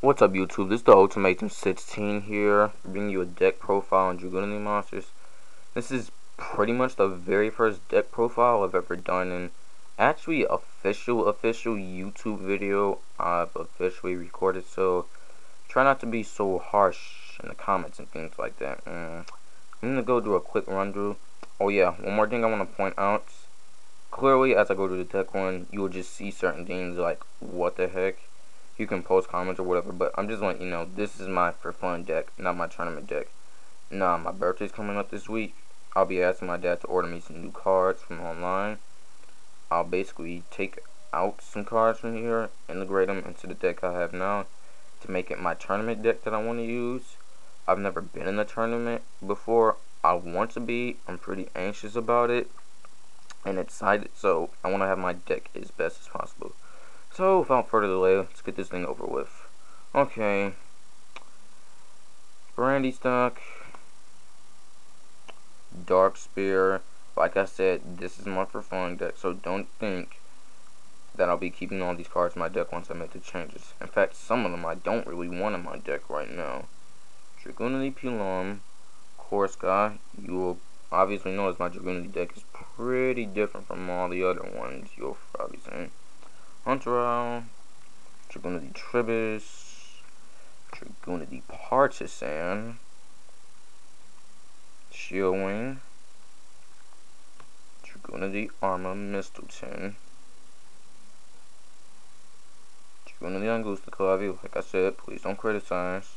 What's up, YouTube? This is the Ultimatum 16 here, bringing you a deck profile on Dragunity monsters. This is pretty much the very first deck profile I've ever done, and actually official YouTube video I've officially recorded. So try not to be so harsh in the comments and things like that. I'm gonna go do a quick run through. Oh yeah, one more thing I want to point out. Clearly, as I go to the deck one, you will just see certain things like, what the heck? You can post comments or whatever, but I'm just letting you know, this is my for fun deck, not my tournament deck. Nah, my birthday's coming up this week. I'll be asking my dad to order me some new cards from online. I'll basically take out some cards from here, integrate them into the deck I have now to make it my tournament deck that I want to use. I've never been in a tournament before. I want to be. I'm pretty anxious about it and excited, so I want to have my deck as best as possible. So without further delay, let's get this thing over with. Okay, Brandy Stock, Dark Spear. Like I said, this is my for fun deck, so don't think that I'll be keeping all these cards in my deck once I make the changes. In fact, some of them I don't really want in my deck right now. Dragunity Pilum, Course Guy. You will obviously notice my Dragunity deck is pretty different from all the other ones you'll probably see. Hunter Owl, Dragunity Tribus, Dragunity Partisan, Shield Wing, Dragunity Armor Mistleton, Dragunity Angusta Clavi. Like I said, please don't criticize.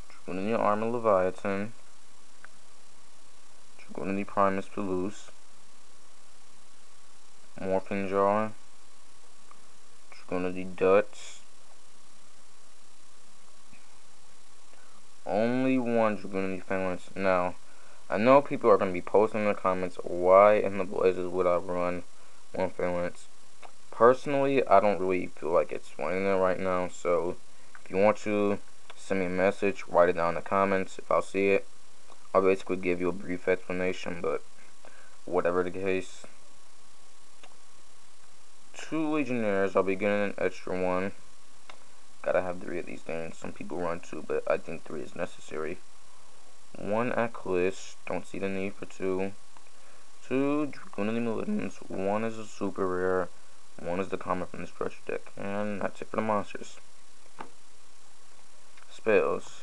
Dragunity Armor Leviathan, Dragunity Primus Pelouse, Morphing Jar, Dragunity Dutch. Only one Dragunity Phalanx. Now, I know people are going to be posting in the comments, why in the blazes would I run one Phalanx? Personally, I don't really feel like explaining it right now, so if you want to, send me a message, write it down in the comments. If I'll see it, I'll basically give you a brief explanation, but whatever the case. 2 Legionnaires, I'll be getting an extra one. Gotta have 3 of these things. Some people run 2, but I think 3 is necessary. 1 Eclipse, don't see the need for 2. 2 Dragunity Malignants, 1 is a super rare, 1 is the common from the structure deck, and that's it for the monsters. Spells: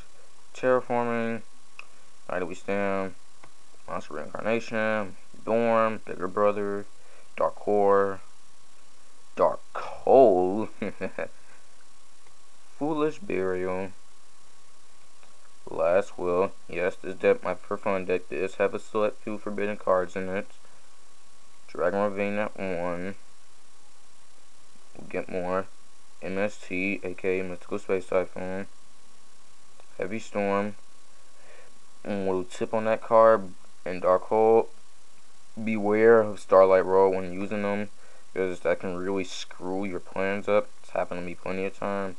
Terraforming, Night We Stand, Monster Reincarnation, Dorm, Bigger Brother, Dark Core, Dark Cold, Foolish Burial, Last Will. Yes, this deck, my for fun deck, does have a select few forbidden cards in it. Dragon Ravine at 1. We'll get more. MST, aka Mystical Space Typhoon. Heavy Storm. And a little tip on that card, and Dark Hole, beware of Starlight Roll when using them, because that can really screw your plans up. It's happened to me plenty of times.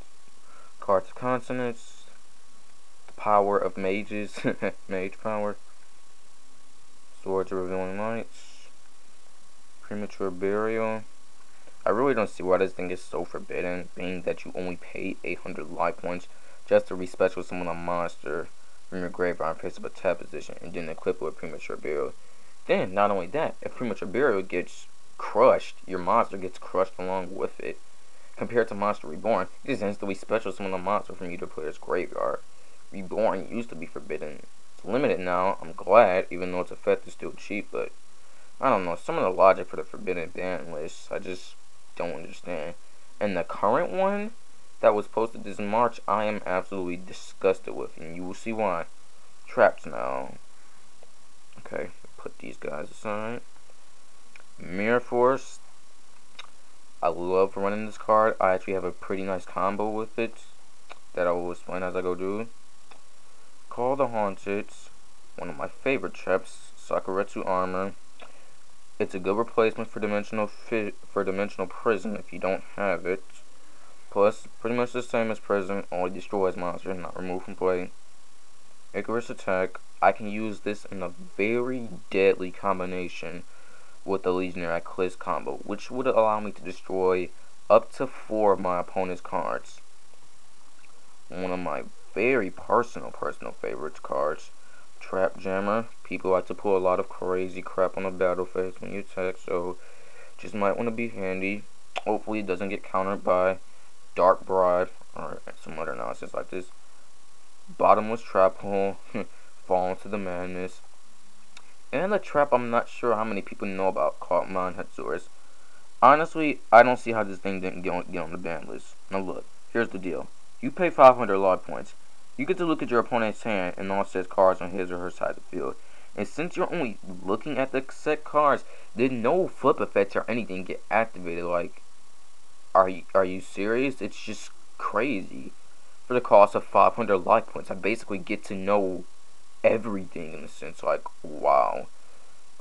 Cards of Consonants, the Power of Mages, Mage Power, Swords of Revealing Lights, Premature Burial. I really don't see why this thing is so forbidden, being that you only pay 800 life points just to respecial summon a monster from your graveyard in face of a tap position, and then equip it with Premature Burial. Then, not only that, if Premature Burial gets crushed, your monster gets crushed along with it. Compared to Monster Reborn, you just instantly special summon a monster from either player's graveyard. Reborn used to be forbidden. It's limited now, I'm glad, even though its effect is still cheap, but I don't know, some of the logic for the forbidden ban list, I just don't understand. And the current one that was posted this March, I am absolutely disgusted with, and you will see why. Traps now. Okay, put these guys aside. Mirror Force. I love running this card. I actually have a pretty nice combo with it that I will explain as I go through. Call the Haunted. One of my favorite traps. Sakuretsu Armor. It's a good replacement for Dimensional Prison if you don't have it. Plus, pretty much the same as Prison, only destroys monsters, not removed from play. Icarus Attack. I can use this in a very deadly combination with the Legionnaire Eclipse combo, which would allow me to destroy up to 4 of my opponent's cards. one of my very personal favorites cards. Trap Jammer. People like to pull a lot of crazy crap on the battle phase when you attack, so just might want to be handy. Hopefully it doesn't get countered by Dark Bribe or some other nonsense like this. Bottomless Trap Hole. Fall into the madness. And a trap I'm not sure how many people know about called Mon Hatsuris. Honestly, I don't see how this thing didn't get on the ban list. Now look, here's the deal. You pay 500 log points. You get to look at your opponent's hand and all set cards on his or her side of the field. And since you're only looking at the set cards, then no flip effects or anything get activated. Like, are you serious? It's just crazy. For the cost of 500 log points, I basically get to know everything in a sense. Like, wow.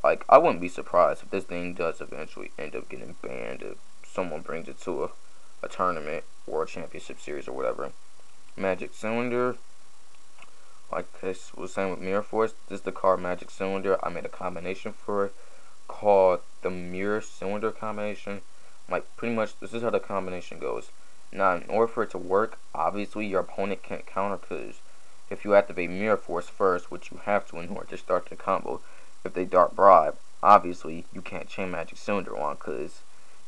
Like, I wouldn't be surprised if this thing does eventually end up getting banned if someone brings it to a tournament or a championship series or whatever. Magic Cylinder. Like I was saying with Mirror Force, this is the card Magic Cylinder. I made a combination for it called the Mirror Cylinder combination. Like, pretty much, this is how the combination goes. Now, in order for it to work, obviously your opponent can't counter, because if you activate Mirror Force first, which you have to in order to start the combo, if they Dark Bribe, obviously you can't chain Magic Cylinder on, because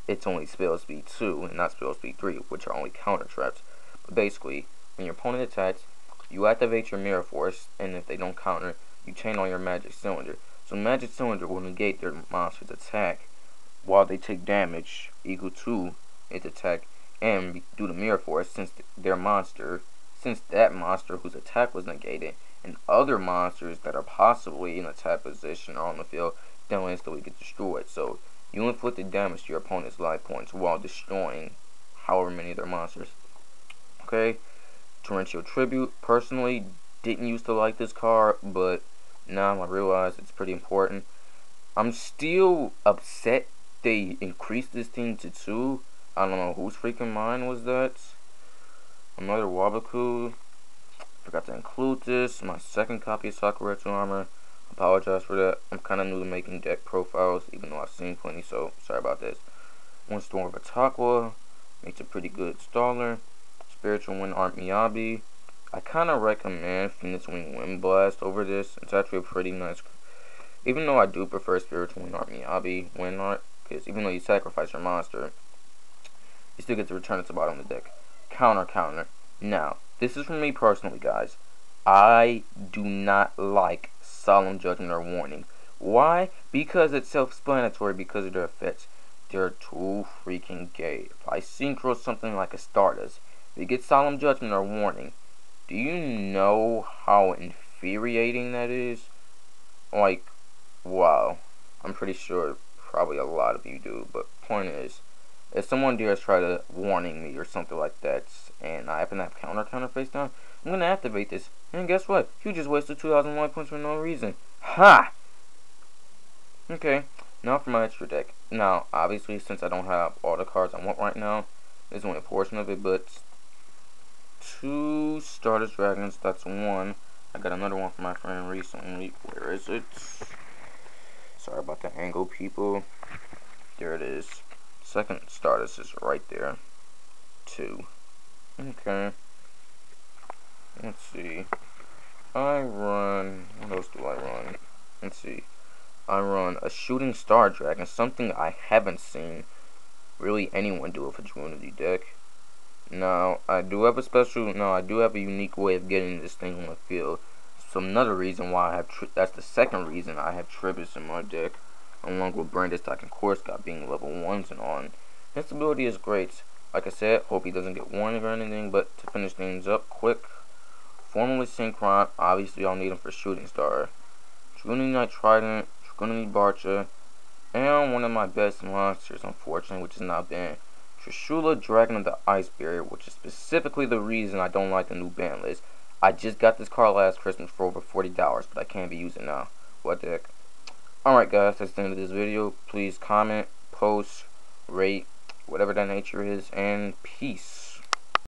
it's only spell speed 2 and not spell speed 3, which are only counter traps. But basically, when your opponent attacks, you activate your Mirror Force, and if they don't counter, you chain on your Magic Cylinder. So Magic Cylinder will negate their monster's attack while they take damage equal to its attack, and do the Mirror Force since that monster whose attack was negated and other monsters that are possibly in attack position or on the field don't instantly get destroyed. So you inflicted damage to your opponent's life points while destroying however many of their monsters. Okay, Torrential Tribute. Personally, didn't used to like this card, but now I realize it's pretty important. I'm still upset they increased this thing to 2. I don't know whose freaking mind was that. Another Wabaku. Forgot to include this. My second copy of Sakura 2 Armor. Apologize for that. I'm kind of new to making deck profiles, even though I've seen plenty, so sorry about this. One Storm of Atakwa. Makes a pretty good installer. Spiritual Wind Art Miyabi. I kind of recommend Phoenix Wing Wind Blast over this. It's actually a pretty nice, even though I do prefer Spiritual Wind Art Miyabi Wind Art, because even though you sacrifice your monster, you still get to return it to the bottom of the deck. Counter. Now, this is for me personally, guys. I do not like Solemn Judgment or Warning. Why? Because it's self-explanatory because of their effects. They're too freaking gay. If I synchro something like a Stardust, if you get Solemn Judgment or Warning, do you know how infuriating that is? Like, wow. I'm pretty sure probably a lot of you do, but point is, if someone dares try to warning me or something like that, and I happen to have counter face down, I'm gonna activate this. And guess what? You just wasted 2,000 life points for no reason. Ha! Okay, now for my extra deck. Now, obviously, since I don't have all the cards I want right now, there's only a portion of it, but 2 Stardust Dragons, that's 1. I got another one from my friend recently. Where is it? Sorry about the angle, people. There it is. Second Stardust is right there. 2. Okay. Let's see. What else do I run? Let's see. I run a Shooting Star Dragon, something I haven't seen really anyone do with a Dragunity deck. Now, I do have a unique way of getting this thing on the field. So another reason why I have, that's the second reason I have Tribus in my deck, along with Brandistock and Korscott being level 1s and on. His ability is great. Like I said, hope he doesn't get warning or anything, but to finish things up quick, Formally Synchron, obviously I'll need him for Shooting Star. Dragunity Knight Trident, Dragunity Barcha, and one of my best monsters, unfortunately, which is not banned, Trishula, Dragon of the Ice Barrier, which is specifically the reason I don't like the new ban list. I just got this card last Christmas for over $40, but I can't be using it now. What the heck? Alright guys, that's the end of this video. Please comment, post, rate, whatever that nature is, and peace.